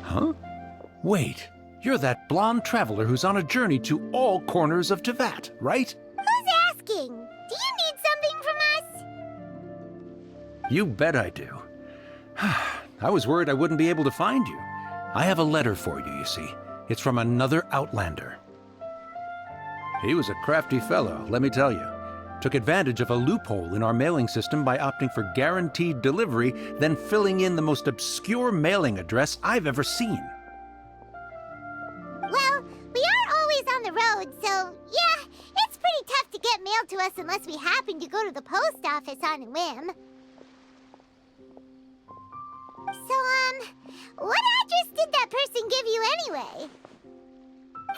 Huh? Wait, you're that blonde traveler who's on a journey to all corners of Teyvat, right? Who's asking? Do you need something from us? You bet I do. I was worried I wouldn't be able to find you. I have a letter for you, you see. It's from another Outlander. He was a crafty fellow, let me tell you. Took advantage of a loophole in our mailing system by opting for guaranteed delivery, then filling in the most obscure mailing address I've ever seen. Well, we are always on the road, so yeah, it's pretty tough to get mail to us unless we happen to go to the post office on a whim. So, what address did that person give you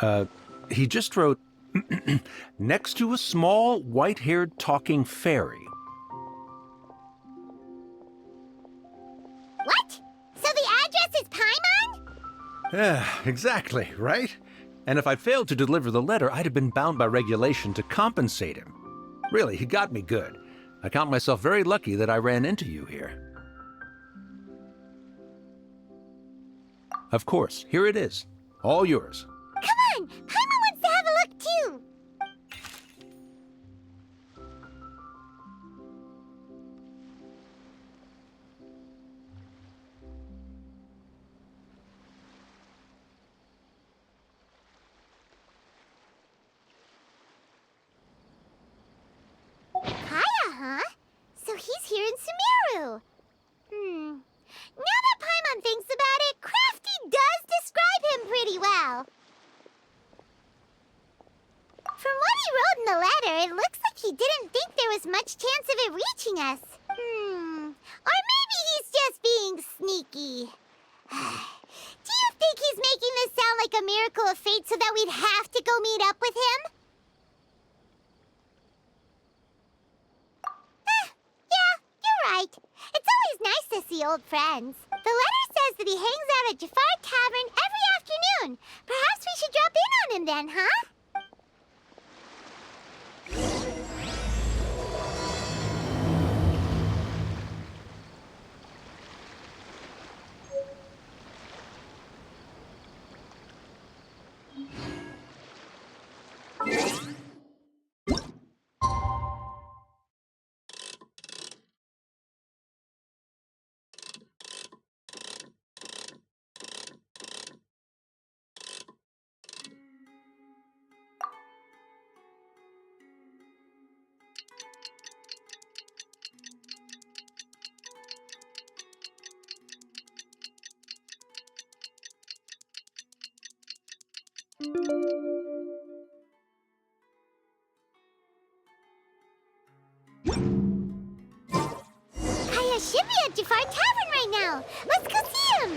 anyway? He just wrote, next to a small, white-haired talking fairy. What? So the address is Paimon? Yeah, exactly, right? And if I'd failed to deliver the letter, I'd have been bound by regulation to compensate him. Really, he got me good. I count myself very lucky that I ran into you here. Of course, here it is. All yours. Come on! Paimon wants to have a look too! Kaeya, huh? So he's here in Sumeru. Now that Paimon thinks about it, Crafty does describe him pretty well. From what he wrote in the letter, it looks like he didn't think there was much chance of it reaching us. Or maybe he's just being sneaky. Do you think he's making this sound like a miracle of fate so that we'd have to go meet up with him? Yeah, you're right. It's always nice to see old friends. The letter says that he hangs out at Jafar Tavern every afternoon. Perhaps we should drop in on him then, huh? Kaeya should be at Jafar Tavern right now. Let's go see him.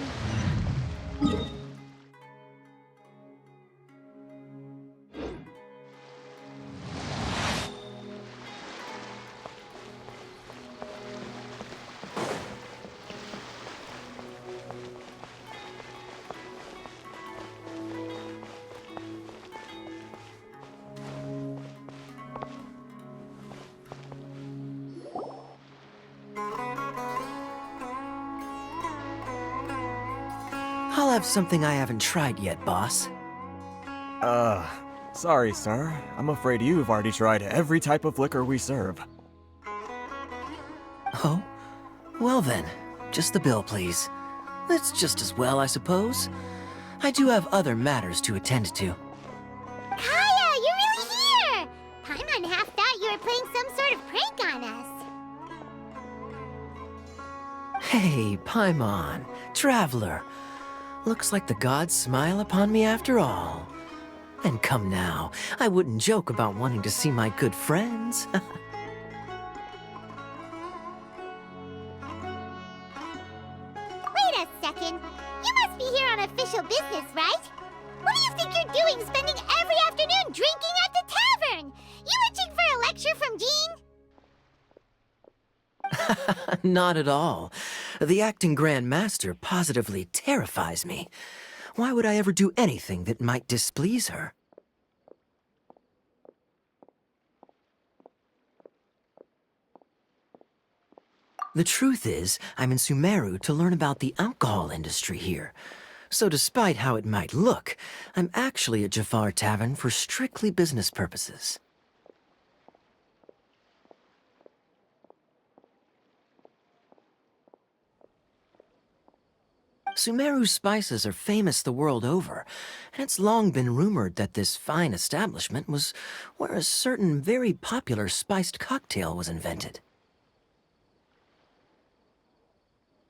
I'll have something I haven't tried yet, boss. Sorry, sir. I'm afraid you've already tried every type of liquor we serve. Oh? Well then, just the bill, please. It's just as well, I suppose. I do have other matters to attend to. Kaeya, you're really here! Paimon half thought you were playing some sort of prank on us. Hey, Paimon, traveler. Looks like the gods smile upon me after all. And come now, I wouldn't joke about wanting to see my good friends. Wait a second. You must be here on official business, right? What do you think you're doing spending every afternoon drinking at the tavern? You itching for a lecture from Jean? Not at all. The acting Grand Master positively terrifies me. Why would I ever do anything that might displease her? The truth is, I'm in Sumeru to learn about the alcohol industry here. So despite how it might look, I'm actually at Jafar Tavern for strictly business purposes. Sumeru spices are famous the world over, and it's long been rumored that this fine establishment was where a certain very popular spiced cocktail was invented.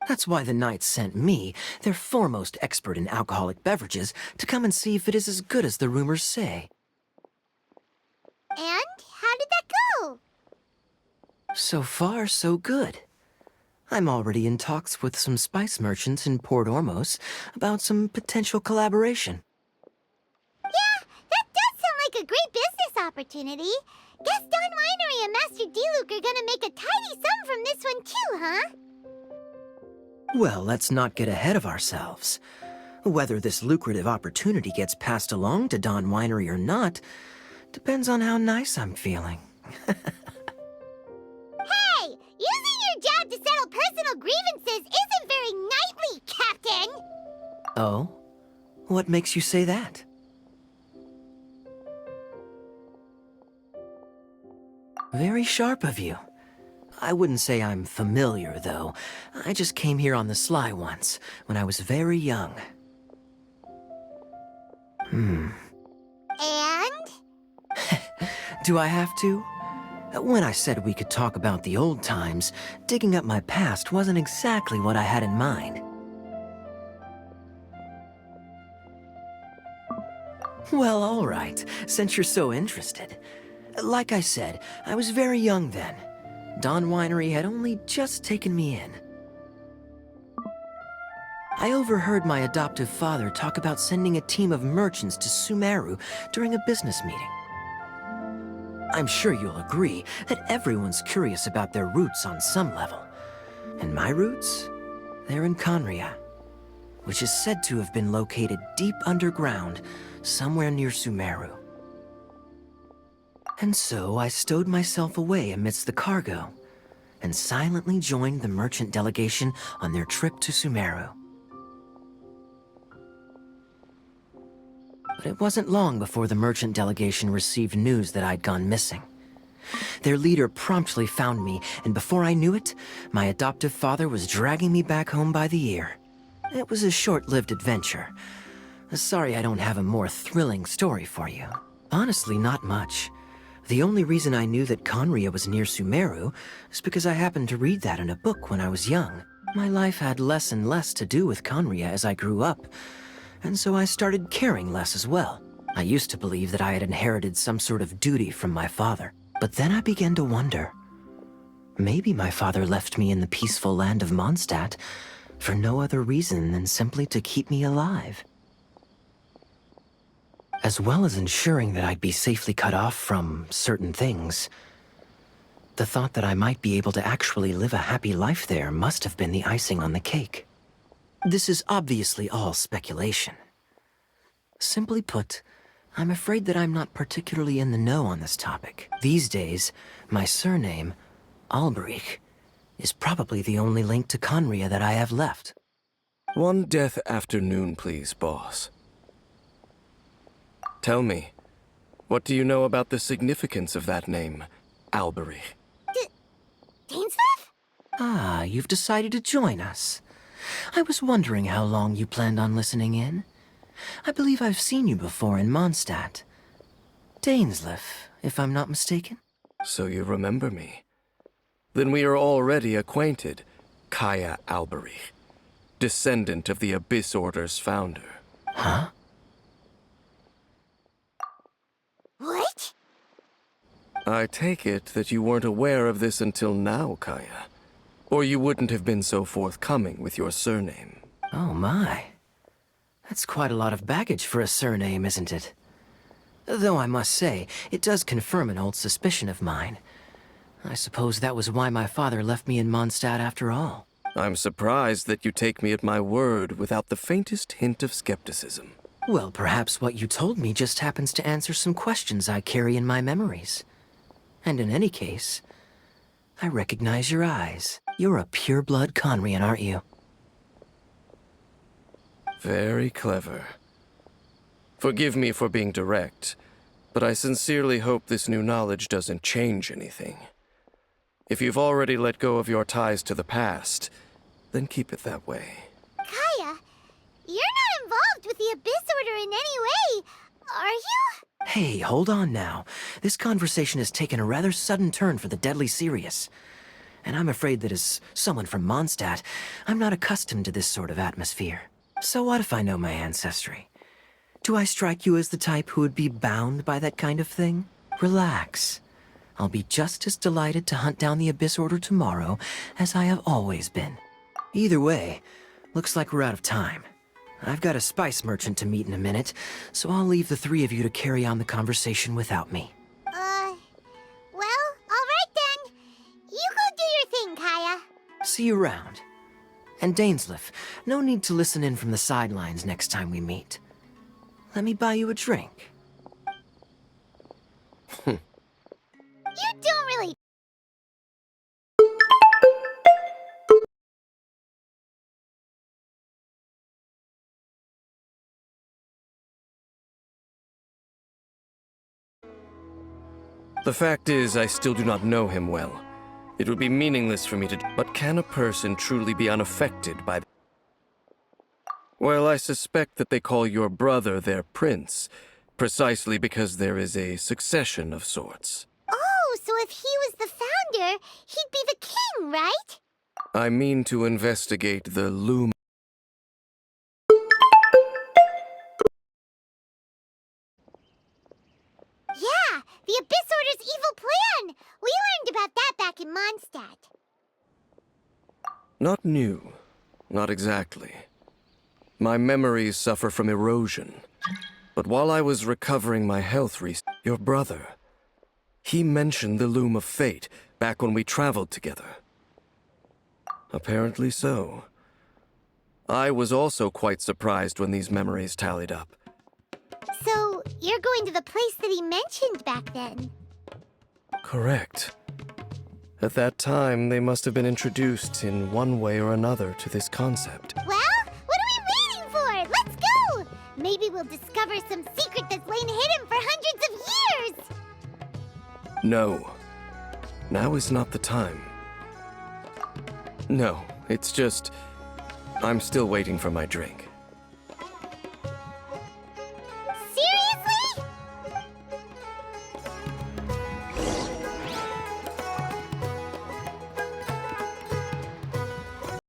That's why the Knights sent me, their foremost expert in alcoholic beverages, to come and see if it is as good as the rumors say. And how did that go? So far, so good. I'm already in talks with some spice merchants in Port Ormos about some potential collaboration. Yeah, that does sound like a great business opportunity. Guess Don Winery and Master D-Luke are gonna make a tidy sum from this one too, huh? Well, let's not get ahead of ourselves. Whether this lucrative opportunity gets passed along to Don Winery or not depends on how nice I'm feeling. Hey, using your job to settle personal grievances isn't very knightly, Captain! Oh? What makes you say that? Very sharp of you. I wouldn't say I'm familiar, though. I just came here on the sly once, when I was very young. And? Do I have to? When I said we could talk about the old times, digging up my past wasn't exactly what I had in mind. Well, all right, since you're so interested. Like I said, I was very young then. Don Winery had only just taken me in. I overheard my adoptive father talk about sending a team of merchants to Sumeru during a business meeting. I'm sure you'll agree that everyone's curious about their roots on some level. And my roots? They're in Kaeya, which is said to have been located deep underground, somewhere near Sumeru. And so I stowed myself away amidst the cargo, and silently joined the merchant delegation on their trip to Sumeru. But it wasn't long before the merchant delegation received news that I'd gone missing. Their leader promptly found me, and before I knew it, my adoptive father was dragging me back home by the ear. It was a short-lived adventure. Sorry I don't have a more thrilling story for you. Honestly, not much. The only reason I knew that Kaeya was near Sumeru is because I happened to read that in a book when I was young. My life had less and less to do with Kaeya as I grew up, and so I started caring less as well. I used to believe that I had inherited some sort of duty from my father, but then I began to wonder. Maybe my father left me in the peaceful land of Mondstadt for no other reason than simply to keep me alive. As well as ensuring that I'd be safely cut off from certain things. The thought that I might be able to actually live a happy life there must have been the icing on the cake. This is obviously all speculation. Simply put, I'm afraid that I'm not particularly in the know on this topic. These days, my surname, Alberich, is probably the only link to Kaeya that I have left. One death afternoon, please, boss. Tell me, what do you know about the significance of that name, Alberich? Dainsleif? Ah, you've decided to join us. I was wondering how long you planned on listening in. I believe I've seen you before in Mondstadt. Dainsleif, if I'm not mistaken. So you remember me. Then we are already acquainted, Kaeya Alberich, descendant of the Abyss Order's founder. Huh? What? I take it that you weren't aware of this until now, Kaeya. Or you wouldn't have been so forthcoming with your surname. Oh my. That's quite a lot of baggage for a surname, isn't it? Though I must say, it does confirm an old suspicion of mine. I suppose that was why my father left me in Mondstadt after all. I'm surprised that you take me at my word without the faintest hint of skepticism. Well, perhaps what you told me just happens to answer some questions I carry in my memories. And in any case, I recognize your eyes. You're a pure-blood Conrian, aren't you? Very clever. Forgive me for being direct, but I sincerely hope this new knowledge doesn't change anything. If you've already let go of your ties to the past, then keep it that way. Kaeya, you're not involved with the Abyss Order in any way, are you? Hey, hold on now. This conversation has taken a rather sudden turn for the deadly serious. And I'm afraid that as someone from Mondstadt, I'm not accustomed to this sort of atmosphere. So what if I know my ancestry? Do I strike you as the type who would be bound by that kind of thing? Relax. I'll be just as delighted to hunt down the Abyss Order tomorrow as I have always been. Either way, looks like we're out of time. I've got a spice merchant to meet in a minute, so I'll leave the three of you to carry on the conversation without me. Well, all right then. You go do your thing, Kaeya. See you around. And Dainsleif, no need to listen in from the sidelines next time we meet. Let me buy you a drink. You don't really... The fact is, I still do not know him well. It would be meaningless for me to... But can a person truly be unaffected by... Well, I suspect that they call your brother their prince, precisely because there is a succession of sorts. Oh, so if he was the founder, he'd be the king, right? I mean to investigate the loom... Yeah, the Abyss Order's evil plan! We learned about that back in Mondstadt. Not new. Not exactly. My memories suffer from erosion. But while I was recovering my health your brother, he mentioned the Loom of Fate back when we traveled together. Apparently so. I was also quite surprised when these memories tallied up. So, you're going to the place that he mentioned back then? Correct. At that time, they must have been introduced in one way or another to this concept. Well, what are we waiting for? Let's go! Maybe we'll discover some secret that's lain hidden for hundreds of years! No. Now is not the time. No, it's just... I'm still waiting for my drink.